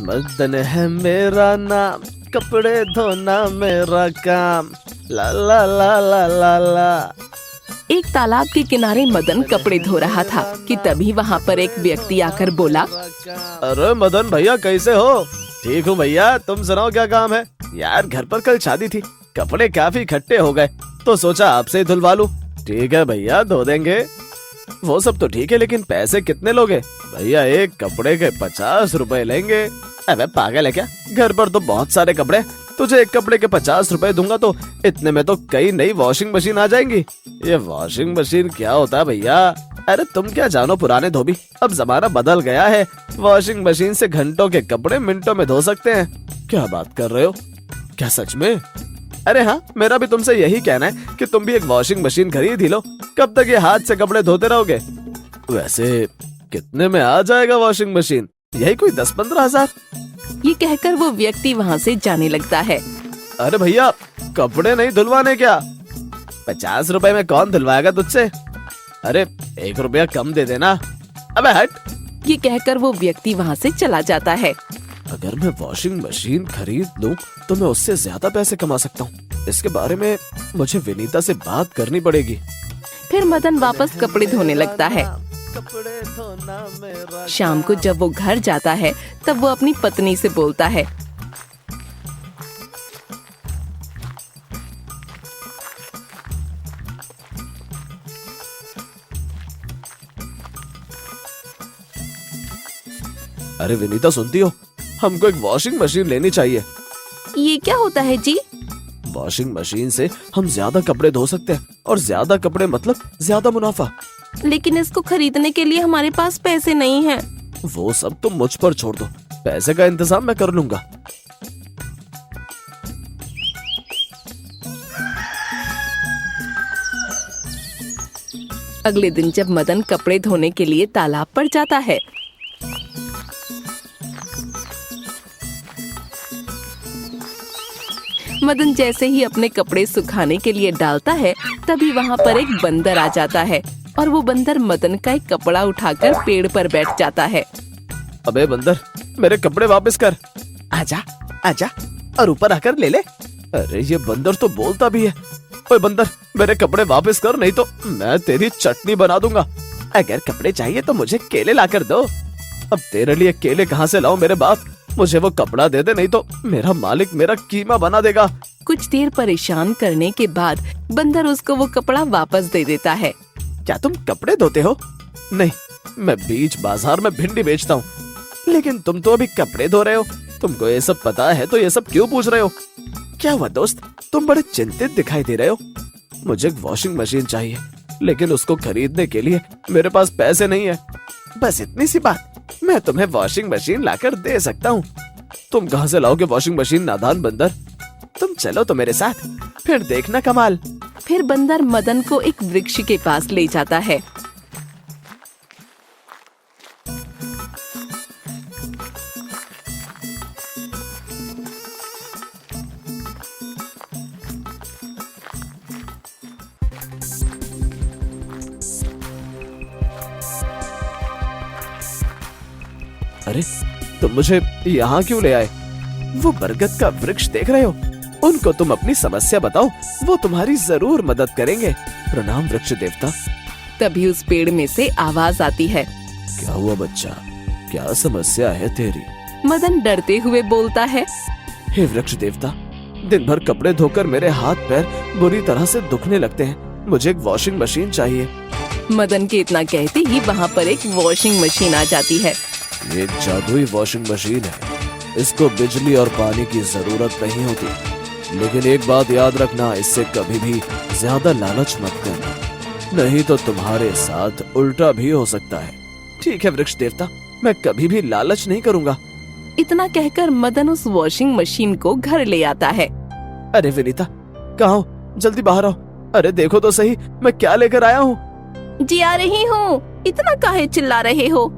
मदन है मेरा नाम, कपड़े धोना मेरा काम, ला ला ला ला ला ला। एक तालाब के किनारे मदन कपड़े धो रहा था कि तभी वहाँ पर एक व्यक्ति आकर बोला, अरे मदन भैया कैसे हो? ठीक हूँ भैया, तुम सुनाओ क्या काम है? यार घर पर कल शादी थी, कपड़े काफी इकट्ठे हो गए तो सोचा आपसे ही धुलवा लूं। ठीक है भैया, धो देंगे। वो सब तो ठीक है, लेकिन पैसे कितने लोगे? भैया एक कपड़े के 50 रुपए लेंगे। अबे पागल है क्या? घर पर तो बहुत सारे कपड़े, तुझे एक कपड़े के 50 रुपए दूंगा तो इतने में तो कई नई वॉशिंग मशीन आ जाएंगी। ये वॉशिंग मशीन क्या होता है भैया? अरे तुम क्या जानो पुराने धोबी, अब जमाना बदल गया है। वॉशिंग मशीन से घंटों के कपड़े मिनटों में धो सकते हैं। क्या बात कर रहे हो? क्या सच में? अरे हाँ, मेरा भी तुमसे यही कहना है कि तुम भी एक वॉशिंग मशीन खरीद ही लो। कब तक ये हाथ से कपड़े धोते रहोगे? वैसे कितने में आ जाएगा वॉशिंग मशीन? यही कोई 10-15 हजार। ये कहकर वो व्यक्ति वहाँ से जाने लगता है। अरे भैया कपड़े नहीं धुलवाने क्या? 50 रुपए में कौन धुलवाएगा तुझसे? अरे 1 रुपया कम दे देना। अबे हट। ये कहकर वो व्यक्ति वहाँ से चला जाता है। अगर मैं वॉशिंग मशीन खरीद लूं तो मैं उससे ज्यादा पैसे कमा सकता हूँ। इसके बारे में मुझे विनीता से बात करनी पड़ेगी। फिर मदन वापस कपड़े धोने लगता है। शाम को जब वो घर जाता है तब वो अपनी पत्नी से बोलता है, अरे विनीता सुनती हो? हमको एक वॉशिंग मशीन लेनी चाहिए। ये क्या होता है जी? वॉशिंग मशीन से हम ज्यादा कपड़े धो सकते हैं और ज्यादा कपड़े मतलब ज्यादा मुनाफा। लेकिन इसको खरीदने के लिए हमारे पास पैसे नहीं हैं। वो सब तुम मुझ पर छोड़ दो, पैसे का इंतजाम मैं कर लूंगा। अगले दिन जब मदन कपड़े धोने के लिए तालाब पर जाता है, मदन जैसे ही अपने कपड़े सुखाने के लिए डालता है तभी वहाँ पर एक बंदर आ जाता है और वो बंदर मदन का एक कपड़ा उठाकर पेड़ पर बैठ जाता है। अबे बंदर, मेरे कपड़े वापस कर। आजा आजा और ऊपर आकर ले ले। अरे ये बंदर तो बोलता भी है। ओए बंदर, मेरे कपड़े वापस कर, नहीं तो मैं तेरी चटनी बना दूंगा। अगर कपड़े चाहिए तो मुझे केले लाकर दो। अब तेरे लिए केले कहाँ से लाऊं मेरे बाप? मुझे वो कपड़ा दे दे, नहीं तो मेरा मालिक मेरा कीमा बना देगा। कुछ देर परेशान करने के बाद बंदर उसको वो कपड़ा वापस दे देता है। क्या तुम कपड़े धोते हो? नहीं, मैं बीच बाजार में भिंडी बेचता हूँ। लेकिन तुम तो अभी कपड़े धो रहे हो। तुमको ये सब पता है तो ये सब क्यों पूछ रहे हो? क्या हुआ दोस्त, तुम बड़े चिंतित दिखाई दे रहे हो। मुझे एक वॉशिंग मशीन चाहिए, लेकिन उसको खरीदने के लिए मेरे पास पैसे नहीं है। बस इतनी सी बात, मैं तुम्हें वॉशिंग मशीन लाकर दे सकता हूँ। तुम कहाँ से लाओगे वॉशिंग मशीन नादान बंदर? तुम चलो तो मेरे साथ, फिर देखना कमाल। फिर बंदर मदन को एक वृक्ष के पास ले जाता है। अरे तुम मुझे यहाँ क्यों ले आए? वो बरगद का वृक्ष देख रहे हो? उनको तुम अपनी समस्या बताओ, वो तुम्हारी जरूर मदद करेंगे। प्रणाम वृक्ष देवता। तभी उस पेड़ में से आवाज आती है, क्या हुआ बच्चा, क्या समस्या है तेरी? मदन डरते हुए बोलता है, हे वृक्ष देवता, दिन भर कपड़े धोकर मेरे हाथ पैर बुरी तरह से दुखने लगते हैं। मुझे एक वॉशिंग मशीन चाहिए। मदन के इतना कहते ही वहाँ पर एक वॉशिंग मशीन आ जाती है। ये जादुई वॉशिंग मशीन है, इसको बिजली और पानी की जरूरत नहीं होती। लेकिन एक बात याद रखना, इससे कभी भी ज्यादा लालच मत करना, नहीं तो तुम्हारे साथ उल्टा भी हो सकता है। ठीक है वृक्ष देवता, मैं कभी भी लालच नहीं करूंगा। इतना कहकर मदन उस वॉशिंग मशीन को घर ले आता है। अरे विनीता, कहाँ हो? जल्दी बाहर आओ। अरे देखो तो सही, मैं क्या लेकर आया हूँ। जी आ रही हूँ, इतना काहे चिल्ला रहे हो?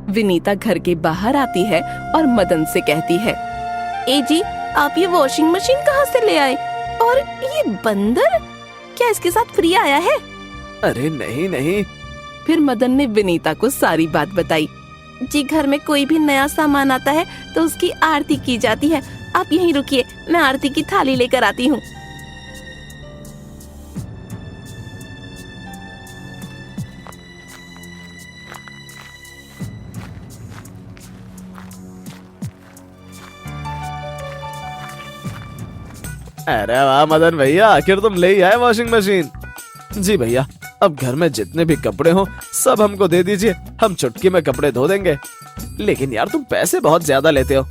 विनीता घर के बाहर आती है और मदन से कहती है, ए जी, आप ये वॉशिंग मशीन कहाँ से ले आए? और ये बंदर क्या इसके साथ फ्री आया है? अरे नहीं नहीं। फिर मदन ने विनीता को सारी बात बताई। जी घर में कोई भी नया सामान आता है तो उसकी आरती की जाती है। आप यहीं रुकिए, मैं आरती की थाली लेकर आती हूँ। अरे वाह मदन भैया, आखिर तुम ले ही आए वॉशिंग मशीन। जी भैया, अब घर में जितने भी कपड़े हो सब हमको दे दीजिए, हम चुटकी में कपड़े धो देंगे। लेकिन यार तुम पैसे बहुत ज्यादा लेते हो।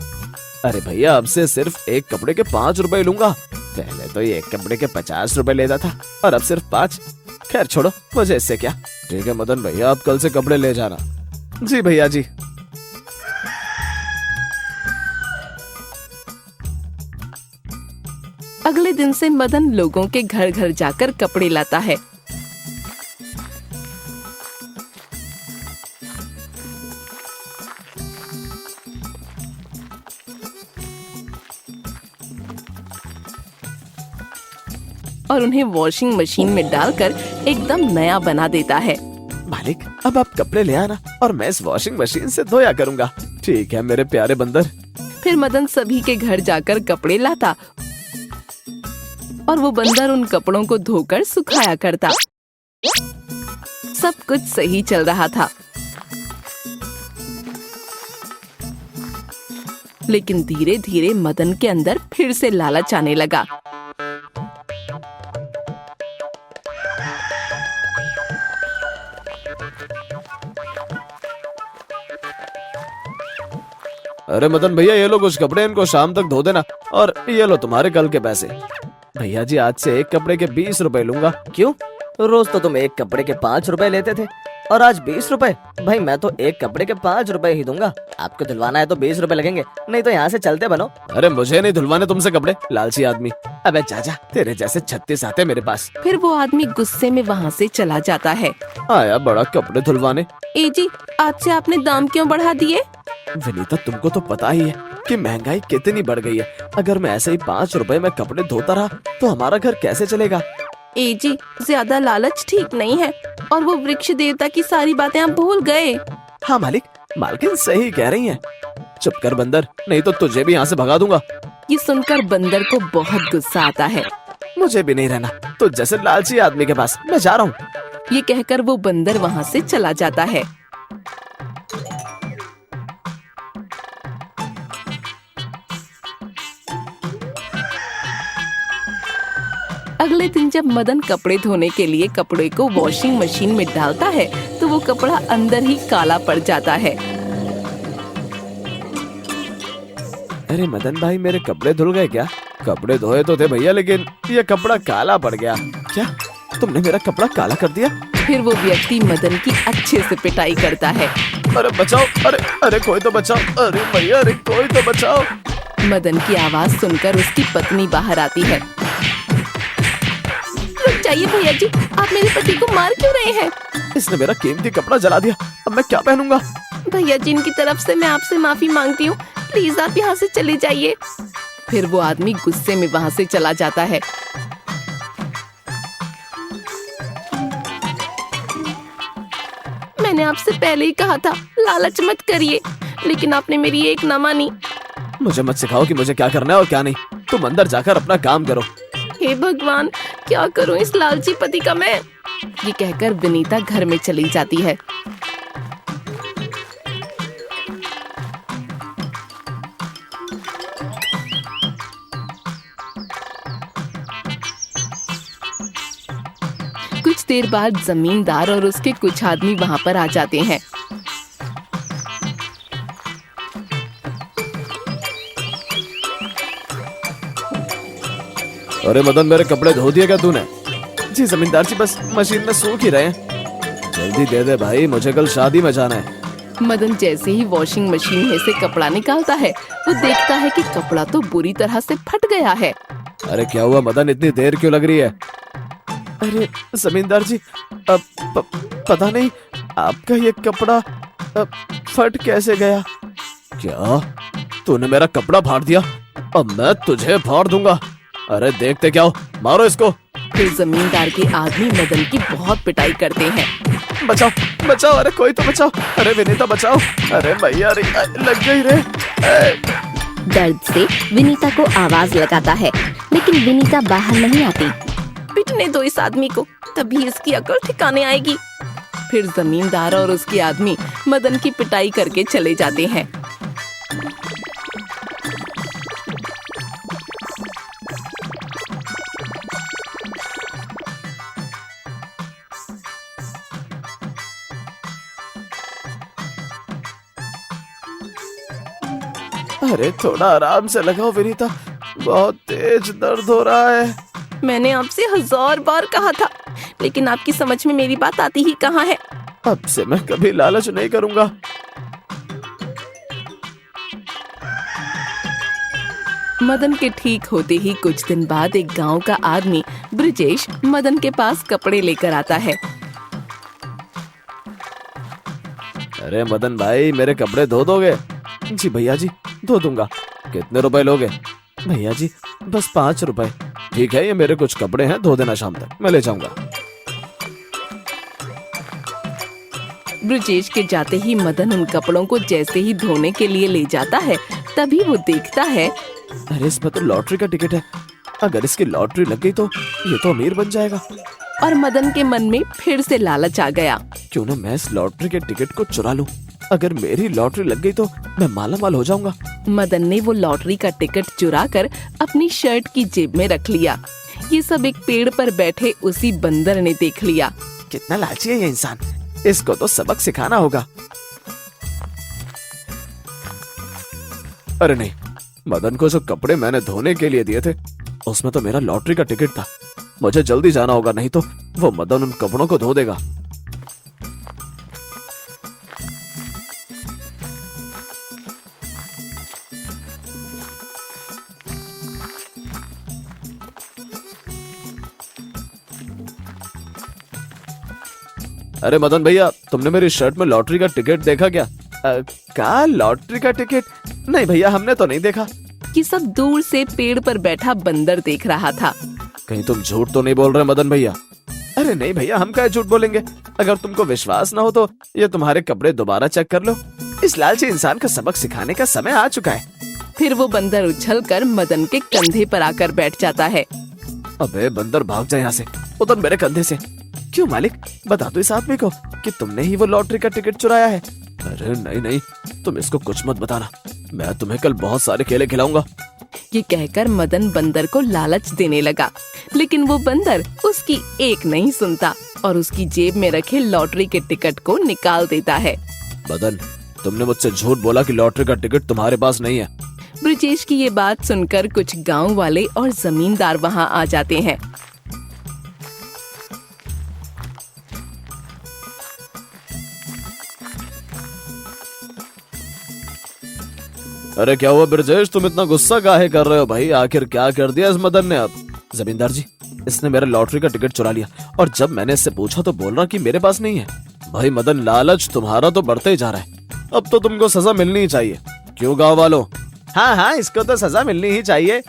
अरे भैया, अब से सिर्फ एक कपड़े के 5 रुपए लूंगा। पहले तो ये एक कपड़े के 50 रुपए लेता था और अब सिर्फ 5। खैर छोड़ो, मुझे इससे क्या। ठीक है मदन भैया, आप कल से कपड़े ले जाना। जी भैया जी। अगले दिन से मदन लोगों के घर घर जाकर कपड़े लाता है। और उन्हें वॉशिंग मशीन में डालकर एकदम नया बना देता है। मालिक, अब आप कपड़े ले आना और मैं इस वॉशिंग मशीन से धोया करूंगा। ठीक है मेरे प्यारे बंदर। फिर मदन सभी के घर जाकर कपड़े लाता और वो बंदर उन कपड़ों को धोकर सुखाया करता। सब कुछ सही चल रहा था, लेकिन धीरे धीरे मदन के अंदर फिर से लालच आने लगा। अरे मदन भैया, ये लो कुछ कपड़े, इनको शाम तक धो देना और ये लो तुम्हारे कल के पैसे। भैया जी, आज से एक कपड़े के 20 रुपए लूंगा। क्यों? रोज तो तुम एक कपड़े के 5 रुपए लेते थे और आज 20 रुपए। भाई मैं तो एक कपड़े के 5 रुपए ही दूंगा। आपको धुलवाना है तो 20 रुपए लगेंगे, नहीं तो यहाँ से चलते बनो। अरे मुझे नहीं धुलवाने तुमसे कपड़े, लालची आदमी। अबे चाचा, तेरे जैसे 36 आते मेरे पास। फिर वो आदमी गुस्से में वहाँ से चला जाता है। आया बड़ा कपड़े धुलवाने। ए जी, आज से आपने दाम क्यों बढ़ा दिए? विनीता, तुमको तो पता ही है कि महंगाई कितनी बढ़ गई है। अगर मैं ऐसे ही 5 रुपए में कपड़े धोता रहा तो हमारा घर कैसे चलेगा। ए जी, ज्यादा लालच ठीक नहीं है और वो वृक्ष देवता की सारी बातें आप भूल गए। हाँ मालिक, मालकिन सही कह रही है। चुप कर बंदर, नहीं तो तुझे भी यहाँ से भगा दूंगा। ये सुनकर बंदर को बहुत गुस्सा आता है। मुझे भी नहीं रहना तो जैसे लालची आदमी के पास, मैं जा रहा हूँ। ये कहकर वो बंदर वहाँ से चला जाता है। अगले दिन जब मदन कपड़े धोने के लिए कपड़े को वॉशिंग मशीन में डालता है तो वो कपड़ा अंदर ही काला पड़ जाता है। अरे मदन भाई, मेरे कपड़े धुल गए क्या? कपड़े धोए तो थे भैया, लेकिन ये कपड़ा काला पड़ गया। क्या तुमने मेरा कपड़ा काला कर दिया? फिर वो व्यक्ति मदन की अच्छे से पिटाई करता है। अरे बचाओ, अरे अरे कोई तो बचाओ, अरे भैया, अरे कोई तो बचाओ। मदन की आवाज सुनकर उसकी पत्नी बाहर आती है। रुक जाइए भैया जी, आप मेरे पति को मार क्यों रहे हैं? इसने मेरा कीमती कपड़ा जला दिया, अब मैं क्या पहनूंगा? भैया जी, इनकी तरफ से मैं आपसे माफी मांगती हूँ, प्लीज आप यहाँ से चले जाइए। फिर वो आदमी गुस्से में वहाँ से चला जाता है। मैंने आपसे पहले ही कहा था लालच मत करिए, लेकिन आपने मेरी एक ना मानी। मुझे मत सिखाओ कि मुझे क्या करना है और क्या नहीं। तुम अंदर जाकर अपना काम करो। हे भगवान, क्या करूं इस लालची पति का मैं। ये कहकर विनीता घर में चली जाती है। कुछ देर बाद जमींदार और उसके कुछ आदमी वहाँ पर आ जाते हैं। अरे मदन, मेरे कपड़े धो दिए क्या तूने? जी जमींदार जी, बस मशीन में सूख ही रहे हैं। जल्दी दे दे भाई, मुझे कल शादी में जाना है। मदन जैसे ही वॉशिंग मशीन में से कपड़ा निकालता है वो देखता है कि कपड़ा तो बुरी तरह से फट गया है। अरे क्या हुआ मदन, इतनी देर क्यों लग रही है? अरे जमींदार जी, अब पता नहीं आपका ये कपड़ा फट कैसे गया। क्या तूने मेरा कपड़ा फाड़ दिया? अब मैं तुझे फाड़ दूंगा। अरे देखते क्या हो, मारो इसको। फिर जमींदार के आदमी मदन की बहुत पिटाई करते हैं। बचाओ बचाओ, अरे कोई तो बचाओ, अरे विनीता बचाओ, अरे भैया अरे लग गई रे। दर्द से विनीता को आवाज लगाता है, लेकिन विनीता बाहर नहीं आती। पिटने दो इस आदमी को, तभी इसकी अकल ठिकाने आएगी। फिर जमींदार और उसके आदमी मदन की पिटाई करके चले जाते हैं। अरे थोड़ा आराम से लगाओ विनीता, बहुत तेज दर्द हो रहा है। मैंने आपसे 1000 बार कहा था, लेकिन आपकी समझ में मेरी बात आती ही कहाँ है। अब से मैं कभी लालच नहीं करूंगा। मदन के ठीक होते ही कुछ दिन बाद एक गांव का आदमी ब्रिजेश मदन के पास कपड़े लेकर आता है। अरे मदन भाई, मेरे कपड़े धो दोगे? जी भैया जी, धो दूंगा। कितने रुपए लोगे? भैया जी बस 5 रुपए। ठीक है, ये मेरे कुछ कपड़े हैं, धो देना, शाम तक मैं ले जाऊंगा। ब्रिजेश के जाते ही मदन उन कपड़ों को जैसे ही धोने के लिए ले जाता है, तभी वो देखता है अरे इसमें तो लॉटरी का टिकट है, अगर इसकी लॉटरी लग गई तो ये तो अमीर बन जाएगा। और मदन के मन में फिर से लालच आ गया। क्यों ना मैं इस लॉटरी के टिकट को चुरा लूं, अगर मेरी लॉटरी लग गई तो मैं माला माल हो जाऊंगा। मदन ने वो लॉटरी का टिकट चुराकर अपनी शर्ट की जेब में रख लिया। ये सब एक पेड़ पर बैठे उसी बंदर ने देख लिया। कितना लालची है ये इंसान, इसको तो सबक सिखाना होगा। अरे नहीं, मदन को जो कपड़े मैंने धोने के लिए दिए थे उसमें तो मेरा लॉटरी का टिकट था। मुझे जल्दी जाना होगा, नहीं तो वो मदन उन कपड़ों को धो देगा। अरे मदन भैया, तुमने मेरी शर्ट में लॉटरी का टिकट देखा क्या? क्या लॉटरी का टिकट? नहीं भैया, हमने तो नहीं देखा। ये सब दूर से पेड़ पर बैठा बंदर देख रहा था। कहीं तुम झूठ तो नहीं बोल रहे मदन भैया? अरे नहीं भैया, हम क्या झूठ बोलेंगे। अगर तुमको विश्वास ना हो तो ये तुम्हारे कपड़े दोबारा चेक कर लो। इस लालची इंसान का सबक सिखाने का समय आ चुका है। फिर वो बंदर उछलकर मदन के कंधे पर आकर बैठ जाता है। अबे बंदर, भाग जा यहाँ से, उतर मेरे कंधे से। क्यों मालिक, बता दो इस आदमी को कि तुमने ही वो लॉटरी का टिकट चुराया है। अरे नहीं नहीं, तुम इसको कुछ मत बताना, मैं तुम्हें कल बहुत सारे केले खिलाऊंगा। ये कहकर मदन बंदर को लालच देने लगा, लेकिन वो बंदर उसकी एक नहीं सुनता और उसकी जेब में रखे लॉटरी के टिकट को निकाल देता है। मदन, तुमने मुझसे झूठ बोला कि लॉटरी का टिकट तुम्हारे पास नहीं है। ब्रिजेश की ये बात सुनकर कुछ गांव वाले और जमींदार वहाँ आ जाते हैं। अरे क्या हुआ ब्रजेश, तुम इतना गुस्सा काहे कर रहे हो भाई? आखिर क्या कर दिया इस मदन ने? अब जमींदार जी, इसने मेरा लॉटरी का टिकट चुरा लिया और जब मैंने इससे पूछा तो बोल रहा कि मेरे पास नहीं है। भाई मदन, लालच तुम्हारा तो बढ़ते ही जा रहा है, अब तो तुमको सजा मिलनी ही चाहिए। क्यों गाँव वालों? हाँ हाँ, इसको तो सजा मिलनी ही चाहिए।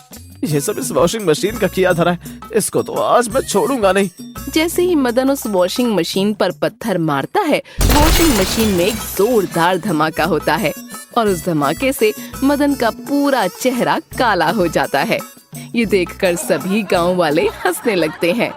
ये सब इस वॉशिंग मशीन का किया धरा है, इसको तो आज मैं छोड़ूंगा नहीं। जैसे ही मदन उस वॉशिंग मशीन पर पत्थर मारता है, वॉशिंग मशीन में एक जोरदार धमाका होता है और उस धमाके से मदन का पूरा चेहरा काला हो जाता है। ये देखकर सभी गांव वाले हंसने लगते हैं।